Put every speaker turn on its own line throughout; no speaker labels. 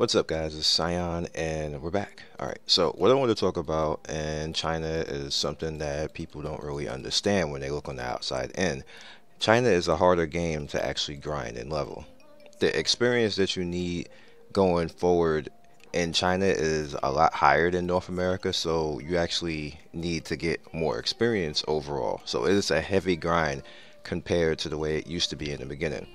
What's up, guys? It's Sion, and we're back. Alright, so what I want to talk about in China is something that people don't really understand when they look on the outside in. China is a harder game to actually grind and level. The experience that you need going forward in China is a lot higher than North America, so you actually need to get more experience overall. So it is a heavy grind compared to the way it used to be in the beginning.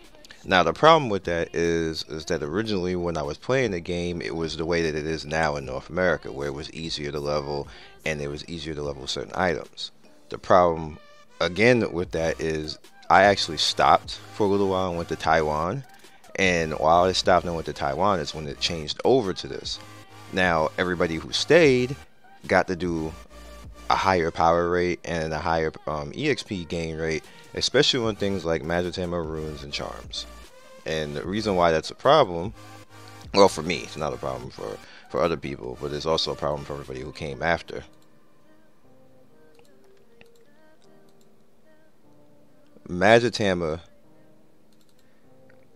Now the problem with that is that originally when I was playing the game, it was the way that it is now in North America, where it was easier to level and it was easier to level certain items. The problem again with that is I actually stopped for a little while and went to Taiwan, and while I stopped and went to Taiwan is when it changed over to this. Now everybody who stayed got to do a higher power rate and a higher EXP gain rate, especially on things like Magitamma runes and charms. And the reason why that's a problem, well, for me, it's not a problem for other people, but it's also a problem for everybody who came after. Magitamma,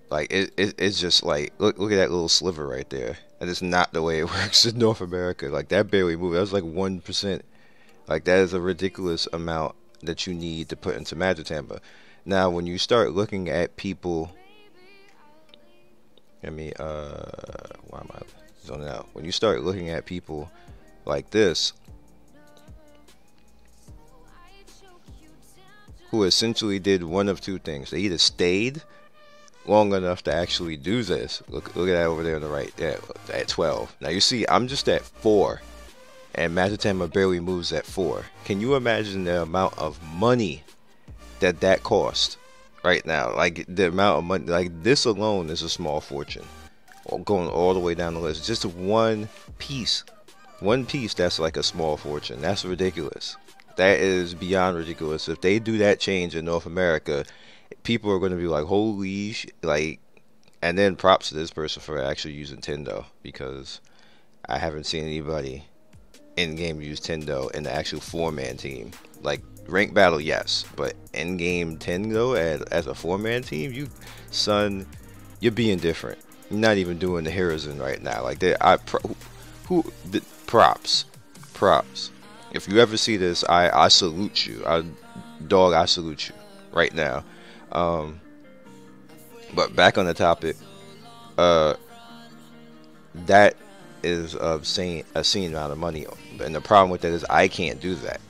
like it's just like look at that little sliver right there. That is not the way it works in North America. Like that barely moved. That was like 1%. Like that is a ridiculous amount that you need to put into Magitamma. Now, when you start looking at people, why am I zoning out? When you start looking at people like this, who essentially did one of two things: they either stayed long enough to actually do this. Look at that over there on the right. Yeah, at 12. Now you see, I'm just at 4. And Magitamma barely moves at 4. Can you imagine the amount of money that cost right now? Like the amount of money, like this alone is a small fortune. Going all the way down the list, just one piece, that's like a small fortune. That's ridiculous. That is beyond ridiculous. If they do that change in North America, people are going to be like, holy like. And then props to this person for actually using Tendo, because I haven't seen anybody in-game use Tendo in the actual 4-man team. Like rank battle, yes, but in-game Tendo as a 4-man team, you're being different. You're not even doing the heroism right now. Like props. If you ever see this, I salute you. I salute you right now. But back on the topic, that is obscene amount of money, and the problem with that is I can't do that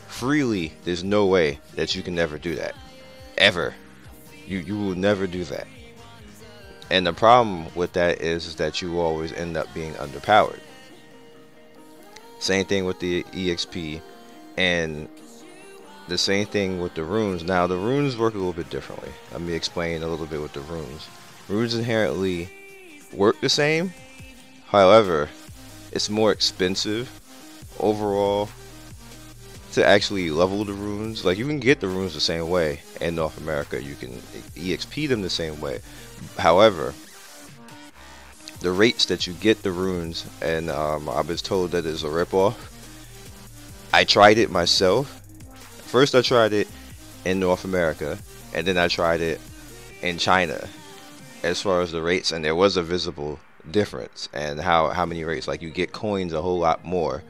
freely. There's no way that you can ever do that, ever. You will never do that. And the problem with that is that you always end up being underpowered. Same thing with the EXP, and the same thing with the runes. Now the runes work a little bit differently. Let me explain a little bit with the runes. Runes inherently work the same. However, it's more expensive overall to actually level the runes. Like you can get the runes the same way in North America. You can EXP them the same way. However, the rates that you get the runes, and I was told that it's a ripoff. I tried it myself. First I tried it in North America, and then I tried it in China as far as the rates, and there was a visible difference. And how many rates, like you get coins a whole lot more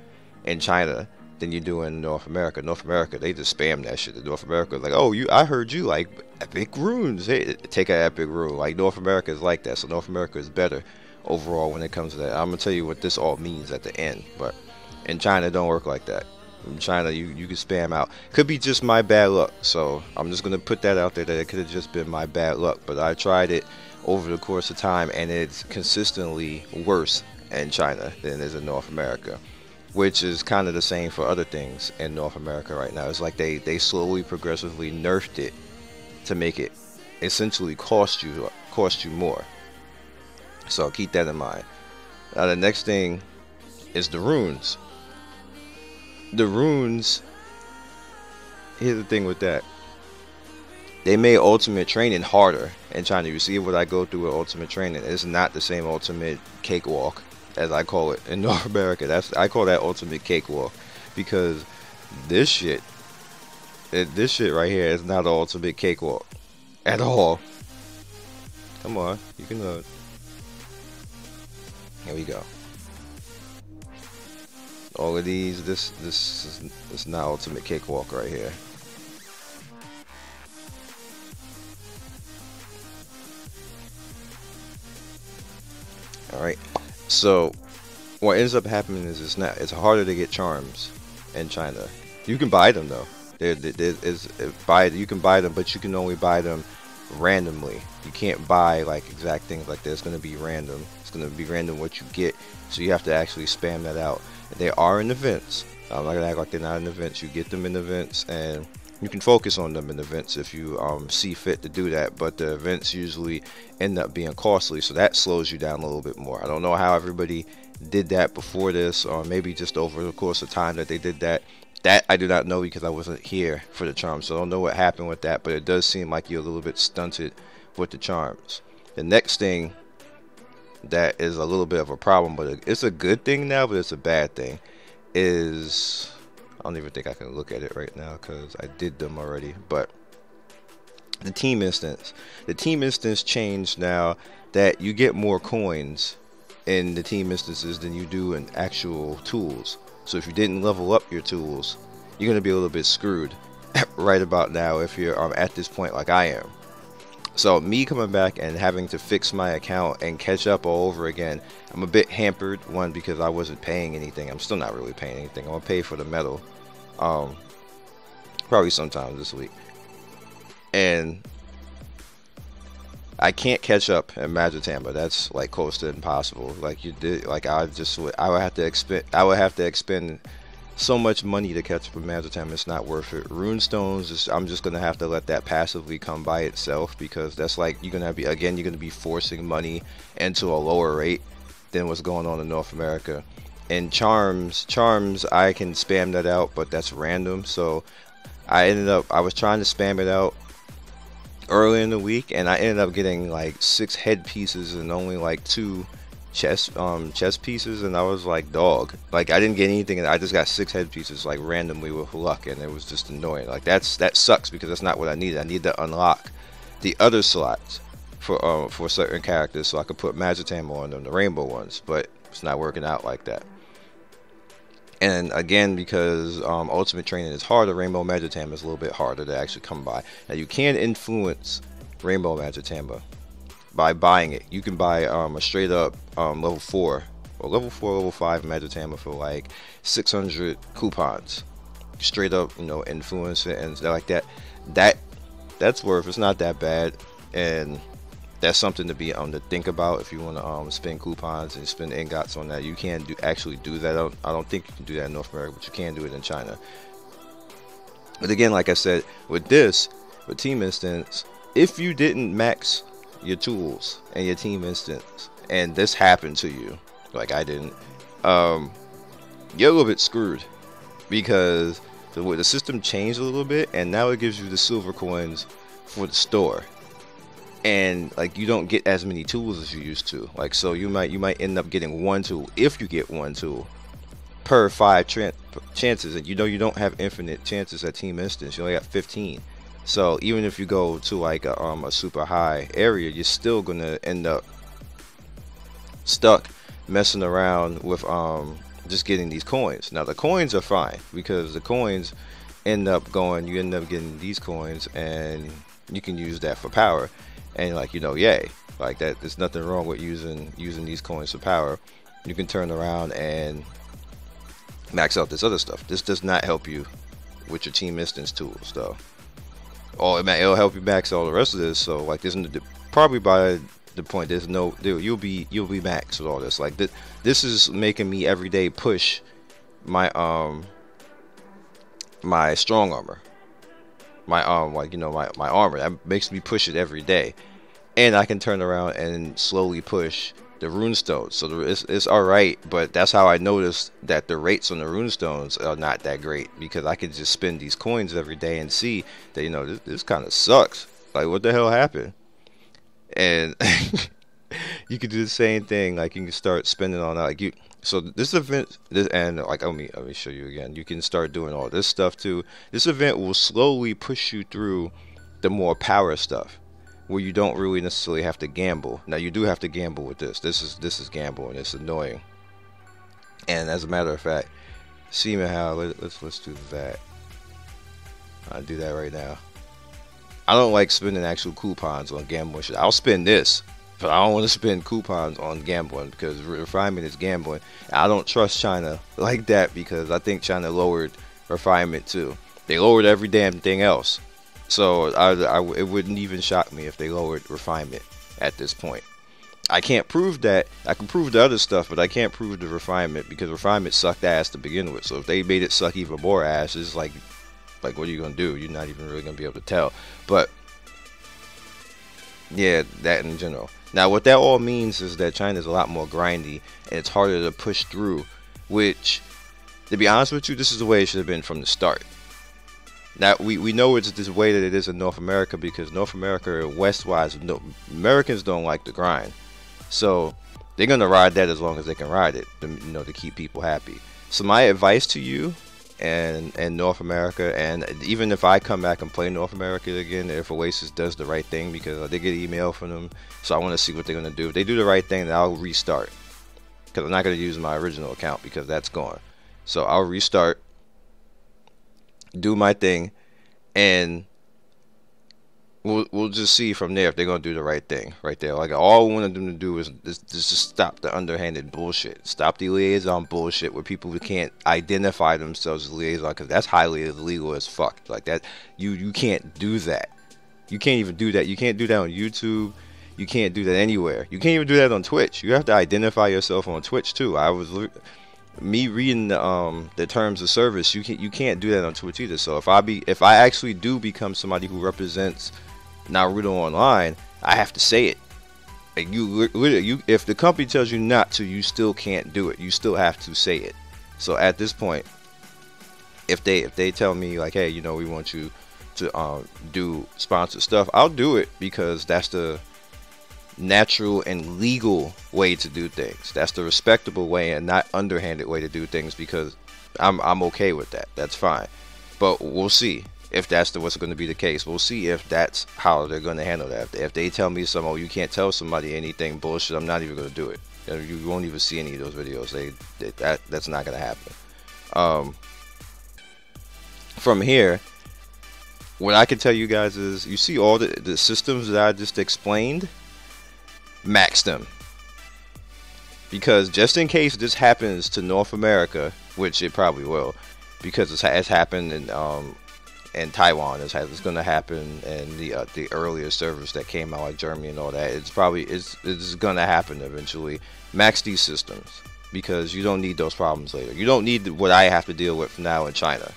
in China than you do in North America. North America, they just spam that shit. In North America, like, oh, I heard you like epic runes. Hey, take an epic rune. Like North America is like that, so North America is better overall when it comes to that. I'm gonna tell you what this all means at the end, but in China, it don't work like that. In China, you can spam out. Could be just my bad luck, so I'm just gonna put that out there that it could have just been my bad luck. But I tried it over the course of time, and it's consistently worse in China than it is in North America, which is kind of the same for other things in North America right now. It's like they slowly, progressively nerfed it to make it essentially cost you more. So keep that in mind. Now the next thing is the runes. The runes, here's the thing with that. They made ultimate training harder in China. You see what I go through with ultimate training. It's not the same ultimate cakewalk as I call it in North America. I call that ultimate cakewalk, because this shit right here is not an ultimate cakewalk at all. Come on, you can load. Here we go. All of these, this is not ultimate cakewalk right here. All right. So what ends up happening is it's harder to get charms in China. You can buy them though. You can buy them, but you can only buy them randomly. You can't buy like exact things like that. It's gonna be random. It's gonna be random what you get. So you have to actually spam that out. They are in events. I'm not gonna act like they're not in events. You get them in events, and you can focus on them in events if you see fit to do that. But the events usually end up being costly, so that slows you down a little bit more. I don't know how everybody did that before this, or maybe just over the course of time that they did that. That I do not know because I wasn't here for the charms, so I don't know what happened with that. But it does seem like you're a little bit stunted with the charms. The next thing that is a little bit of a problem, but it's a good thing now, but it's a bad thing, is I don't even think I can look at it right now because I did them already. But the team instance changed now that you get more coins in the team instances than you do in actual tools. So if you didn't level up your tools, you're gonna be a little bit screwed right about now if you're at this point like I am. So me coming back and having to fix my account and catch up all over again, I'm a bit hampered. One, because I wasn't paying anything. I'm still not really paying anything. I'm gonna pay for the medal, probably sometime this week. And I can't catch up in Magitamba. That's like close to impossible. Like you did, like I would have to expend so much money to catch up with Magitamba. It's not worth it. Runestones, I'm just gonna have to let that passively come by itself, because that's like you're gonna be forcing money into a lower rate than what's going on in North America. And charms, I can spam that out, but that's random. So I was trying to spam it out early in the week, and I ended up getting like 6 head pieces and only like 2 chest pieces, and I was like, dog, like I didn't get anything, and I just got 6 head pieces like randomly with luck, and it was just annoying. Like that sucks, because that's not what I needed. I need to unlock the other slots for certain characters so I could put Magitama on them, the rainbow ones, but it's not working out like that. And again, because ultimate training is harder, Rainbow Magitamba is a little bit harder to actually come by. Now you can influence Rainbow Magitamba by buying it. You can buy a straight up level 4 or level 5 Magitamba for like 600 coupons. Straight up, influence it and stuff like that. That's worth. It's not that bad, and that's something to be to think about if you want to spend coupons and spend ingots on that. You can actually do that. I don't think you can do that in North America, but you can do it in China. But again, like I said, with Team Instance, if you didn't max your tools and your Team Instance, and this happened to you, like I didn't, you're a little bit screwed, because the system changed a little bit, and now it gives you the silver coins for the store. And like you don't get as many tools as you used to. Like, so you might end up getting 1 tool, if you get 1 tool per 5 chances, and you don't have infinite chances at Team Instance. You only got 15. So even if you go to like a super high area, you're still gonna end up stuck messing around with just getting these coins. Now the coins are fine, because the coins you end up getting these coins, and you can use that for power. And like, yay, like that, there's nothing wrong with using these coins for power. You can turn around and max out this other stuff. This does not help you with your Team Instance tools though. It'll help you max all the rest of this. So like, probably by the point you'll be maxed with all this. Like this is making me every day push my my strong armor. My my armor, that makes me push it every day, and I can turn around and slowly push the runestones. So it's all right, but that's how I noticed that the rates on the runestones are not that great, because I could just spend these coins every day and see that this kind of sucks. Like, what the hell happened? And you could do the same thing. Like, you can start spending on that. Like so this event, and like let me show you again. You can start doing all this stuff too. This event will slowly push you through the more power stuff, where you don't really necessarily have to gamble. Now you do have to gamble with this. This is gambling. It's annoying. And as a matter of fact, see how let's do that. I'll do that right now. I don't like spending actual coupons on gambling shit. I'll spend this, but I don't want to spend coupons on gambling because refinement is gambling. I don't trust China like that because I think China lowered refinement too. They lowered every damn thing else. So it wouldn't even shock me if they lowered refinement at this point. I can't prove that. I can prove the other stuff, but I can't prove the refinement because refinement sucked ass to begin with. So if they made it suck even more ass, it's like what are you gonna do? You're not even really gonna be able to tell. But yeah, that in general. Now what that all means is that China's a lot more grindy and it's harder to push through, which, to be honest with you, this is the way it should have been from the start. Now we know it's this way that it is in North America because North America, west-wise, Americans don't like the grind, so they're gonna ride that as long as they can ride it, to keep people happy. So my advice to you and North America, and even if I come back and play North America again, if Oasis does the right thing, because I did get an email from them, so I want to see what they're gonna do. If they do the right thing, then I'll restart because I'm not gonna use my original account because that's gone. So I'll restart, do my thing, and we'll just see from there if they're gonna do the right thing right there. Like all I wanted them to do is just stop the underhanded bullshit, stop the liaison bullshit where people can't identify themselves as liaison, because that's highly illegal as fuck. Like that, you can't do that. You can't even do that. You can't do that on YouTube. You can't do that anywhere. You can't even do that on Twitch. You have to identify yourself on Twitch too. Me reading the terms of service, you can't do that on Twitch either. So if I actually do become somebody who represents Naruto online, I have to say it. Like if the company tells you not to, you still can't do it. You still have to say it. So at this point, if they tell me like, hey, we want you to do sponsored stuff, I'll do it because that's the natural and legal way to do things. That's the respectable way and not underhanded way to do things, because I'm okay with that. That's fine. But we'll see if that's what's going to be the case. We'll see if that's how they're going to handle that. If they tell me you can't tell somebody anything bullshit, I'm not even going to do it. You won't even see any of those videos. That's not going to happen. From here, what I can tell you guys is, you see all the systems that I just explained, max them, because just in case this happens to North America, which it probably will, because it's happened in Taiwan, it's going to happen in the earlier servers that came out, like Germany and all that. It's going to happen eventually. Max these systems, because you don't need those problems later. You don't need what I have to deal with now in China.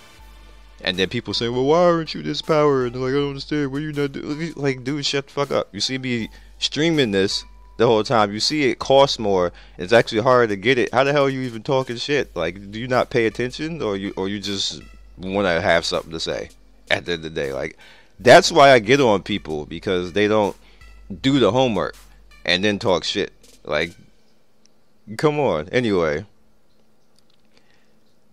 And then people say, well, why aren't you this power? And they're like, I don't understand. What are you not doing? Like, dude, shut the fuck up. You see me streaming this the whole time. You see it costs more. It's actually harder to get it. How the hell are you even talking shit? Like, do you not pay attention, or you just want to have something to say at the end of the day? Like, that's why I get on people, because they don't do the homework and then talk shit. Like, come on. Anyway,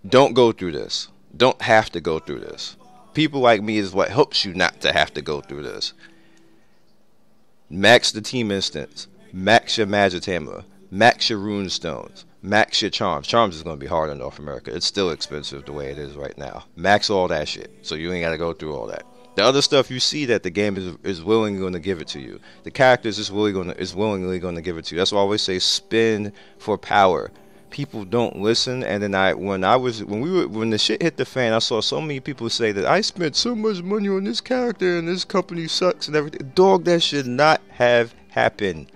don't go through this. Don't have to go through this. People like me is what helps you not to have to go through this. Max the team instance. Max your Magitama. Max your rune stones. Max your charms. Charms is going to be hard in North America. It's still expensive the way it is right now. Max all that shit, so you ain't got to go through all that. The other stuff you see that the game is willingly going to give it to you. The characters is willingly going to give it to you. That's why I always say spin for power. People don't listen, and then when the shit hit the fan, I saw so many people say that I spent so much money on this character and this company sucks and everything. Dog, that should not have happened.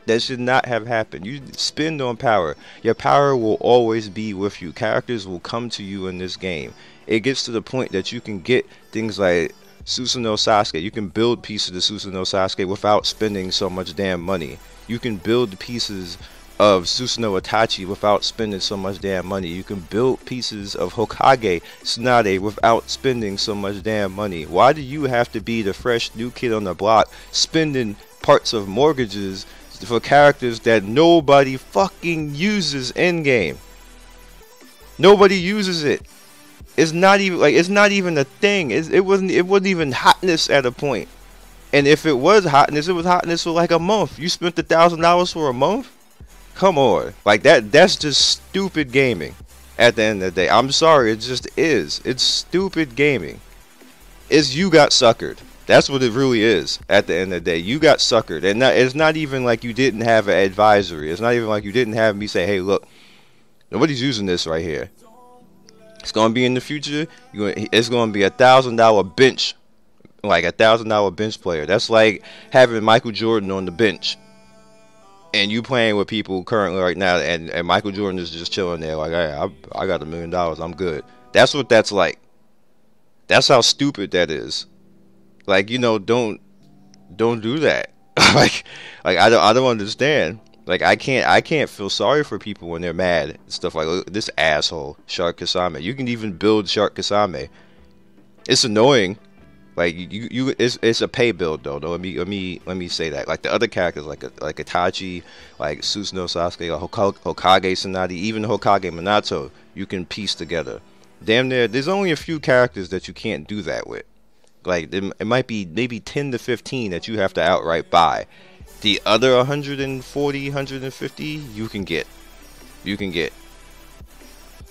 That should not have happened. You spend on power. Your power will always be with you. Characters will come to you in this game. It gets to the point that you can get things like Susanoo Sasuke. You can build pieces of Susanoo Sasuke without spending so much damn money. You can build pieces of Susanoo Itachi without spending so much damn money. You can build pieces of Hokage Tsunade without spending so much damn money. Why do you have to be the fresh new kid on the block spending parts of mortgages for characters that nobody fucking uses in game? Nobody uses it. It's not even a thing. It wasn't even hotness at a point. And if it was hotness for like a month. You spent $1,000 for a month? Come on. Like that's just stupid gaming at the end of the day. I'm sorry, it just is. It's stupid gaming. You got suckered. That's what it really is at the end of the day. You got suckered. And it's not even like you didn't have an advisory. It's not even like you didn't have me say, hey, look, nobody's using this right here. It's going to be in the future. It's going to be $1,000 bench. Like $1,000 bench player. That's like having Michael Jordan on the bench. And you playing with people currently right now. And Michael Jordan is just chilling there. Like, hey, I got $1 million. I'm good. That's what that's like. That's how stupid that is. Like, you know, don't do that. like I don't understand. Like I can't feel sorry for people when they're mad and stuff like, look, this asshole Shark Kasame. You can even build Shark Kasame. It's annoying. Like it's a pay build though. Let me say that. Like the other characters, like Itachi, like Susanoo Sasuke, or Hokage Tsunade, even Hokage Minato, you can piece together. Damn near, there's only a few characters that you can't do that with. Like it might be maybe 10 to 15 that you have to outright buy. The other 140, 150, you can get.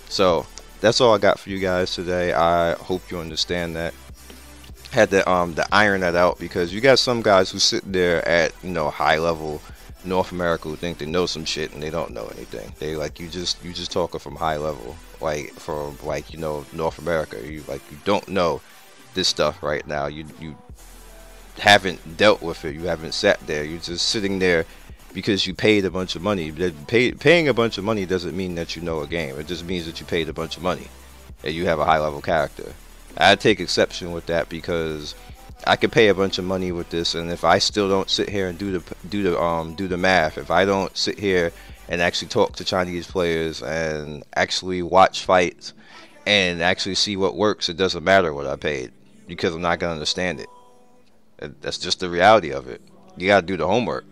So that's all I got for you guys today. I hope you understand that. Had to iron that out, because you got some guys who sit there at, you know, high level North America who think they know some shit and they don't know anything. They like, you just talking from high level, like from, like, you know, North America. You don't know this stuff right now. You haven't dealt with it. You haven't sat there. You're just sitting there because you paid a bunch of money. Paying a bunch of money doesn't mean that you know a game. It just means that you paid a bunch of money and you have a high level character. I take exception with that, because I could pay a bunch of money with this, and if I still don't sit here and do the math, if I don't sit here and actually talk to Chinese players and actually watch fights and actually see what works, it doesn't matter what I paid, because I'm not gonna understand it. That's just the reality of it. You gotta do the homework.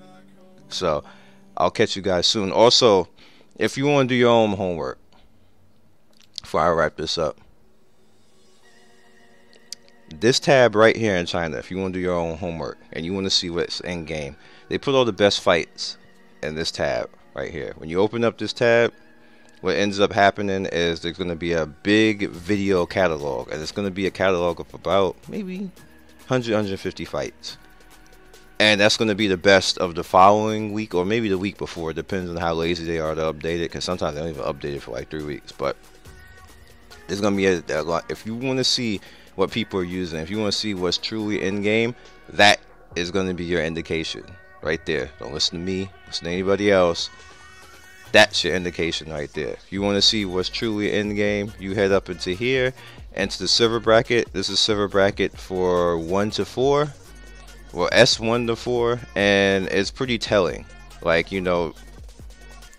So I'll catch you guys soon. Also, if you want to do your own homework before I wrap this up, this tab right here in China, if you want to do your own homework and you want to see what's in game, they put all the best fights in this tab right here. When you open up this tab, what ends up happening is there's going to be a big video catalog, and it's going to be a catalog of about maybe 150 fights, and that's going to be the best of the following week, or maybe the week before. It depends on how lazy they are to update it, because sometimes they don't even update it for like 3 weeks. But there's going to be a lot. If you want to see what people are using, if you want to see what's truly in game, that is going to be your indication right there. Don't listen to me, listen to anybody else. That's your indication right there. If you want to see what's truly in game, you head up into here, into the silver bracket. This is silver bracket for 1 to 4, well, S1 to 4, and it's pretty telling. Like, you know,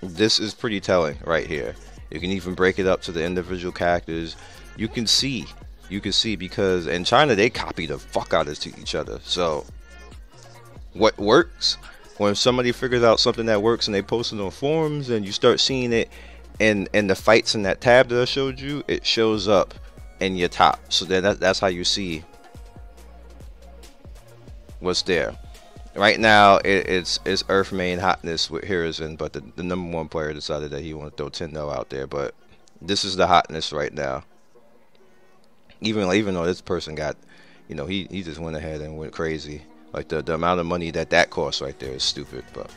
this is pretty telling right here. You can even break it up to the individual characters. You can see, because in China they copy the fuck out of each other. So what works, when somebody figures out something that works and they post it on forums, and you start seeing it in the fights in that tab that I showed you, it shows up in your top. So then that's how you see what's there. Right now it's Earth main hotness with Hiruzen, but the #1 player decided that he wanted to throw Tendo out there. But this is the hotness right now. Even though this person got, you know, he just went ahead and went crazy. Like the amount of money that costs right there is stupid. But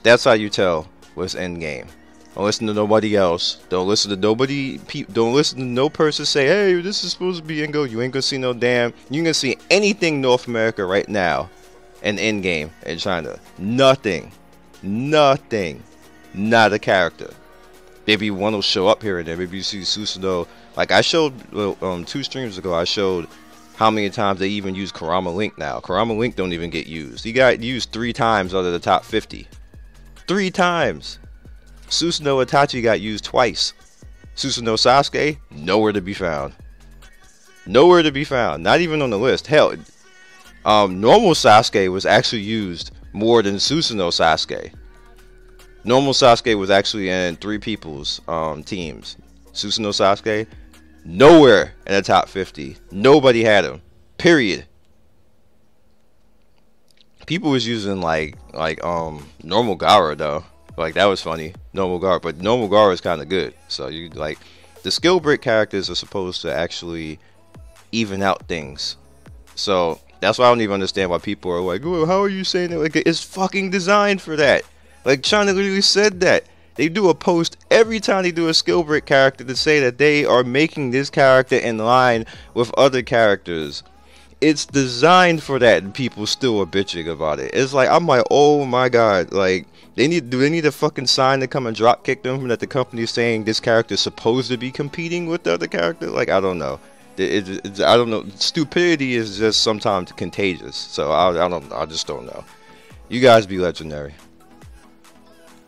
that's how you tell what's in game. Don't listen to nobody else. Don't listen to nobody. Don't listen to no person say, hey, this is supposed to be in go. You ain't gonna see no damn. You ain't gonna see anything North America right now and in game in China. Nothing. Not a character. Maybe one will show up here and there. Maybe you see Susanoo. Like I showed 2 streams ago, I showed how many times they even use Kurama Link now. Kurama Link don't even get used. He got used 3 times out of the top 50. 3 times. Susanoo Itachi got used twice. Susanoo Sasuke, nowhere to be found. Nowhere to be found. Not even on the list. Hell, normal Sasuke was actually used more than Susanoo Sasuke. Normal Sasuke was actually in 3 people's teams. Susanoo Sasuke, nowhere in the top 50. Nobody had him. Period. People was using normal Gara though. Like that was funny. Normal Gara, but normal Gara is kind of good. So you like the skill break characters are supposed to actually even out things. So that's why I don't even understand why people are like, "Oh, how are you saying that?" Like it's fucking designed for that. Like China literally said that. They do a post every time they do a skill break character to say that they are making this character in line with other characters. It's designed for that, and people still are bitching about it. It's like I'm like, oh my god, like do they need a fucking sign to come and drop kick them that the company is saying this character is supposed to be competing with the other character? Like I don't know. I don't know. Stupidity is just sometimes contagious. So I just don't know. You guys be legendary.